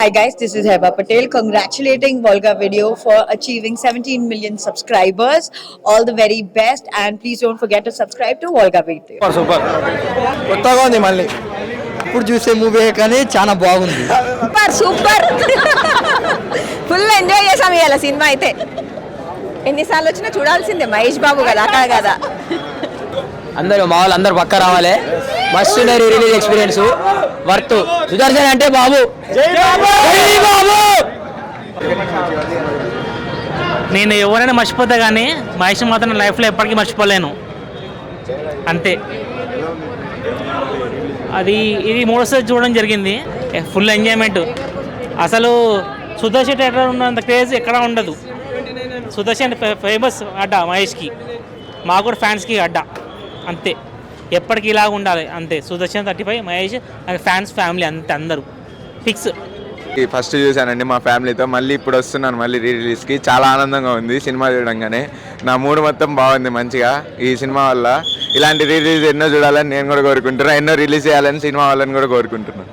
Hi guys, this is Heba Patel congratulating Volga Video for achieving 17 million subscribers. All the very best and please don't forget to subscribe to Volga Video. Super కొత్తగా ఉంది మళ్ళీ ఇప్పుడు చూసే movie కానీ చాలా బాగుంది. Super full enjoy చేసాం ఇవాళ సినిమా అయితే. ఎన్నిసార్లు వచ్చినా చూడాల్సిందే, మహేష్ బాబు కదా అక్కడ కదా. అందరూ మా వాళ్ళు అందరూ పక్క రావాలి. మస్తు రిలీజ్ ఎక్స్పీరియన్స్ వర్త్. సుదర్శన్ అంటే బాబు బాబు. నేను ఎవరైనా మర్చిపోతా కానీ మహేష్ మాత్రం లైఫ్లో ఎప్పటికీ మర్చిపోలేను అంతే. ఇది మూడోసారి చూడడం జరిగింది. Full enjoyment. అసలు సుదర్శన్ థియేటర్ ఉన్నంత క్రేజ్ ఎక్కడ ఉండదు. సుదర్శన్ ఫేమస్ అడ్డ మహేష్కి, మాకు కూడా ఫ్యాన్స్కి అడ్డ అంతే. ఎప్పటికీ ఇలాగ ఉండాలి అంతే. సుదర్శన్ 35, మహేష్ ఫ్యాన్స్ ఫ్యామిలీ అంతే, అందరూ ఫిక్స్. ఫస్ట్ చూశానండి మా ఫ్యామిలీతో, మళ్ళీ ఇప్పుడు వస్తున్నాను మళ్ళీ రిలీజ్కి. చాలా ఆనందంగా ఉంది సినిమా చూడంగానే. నా మూడు మొత్తం బాగుంది మంచిగా ఈ సినిమా వల్ల. ఇలాంటి రిలీజ్ ఎన్నో చూడాలని నేను కూడా కోరుకుంటున్నాను, ఎన్నో రిలీజ్ చేయాలని సినిమా వాళ్ళని కూడా కోరుకుంటున్నాను.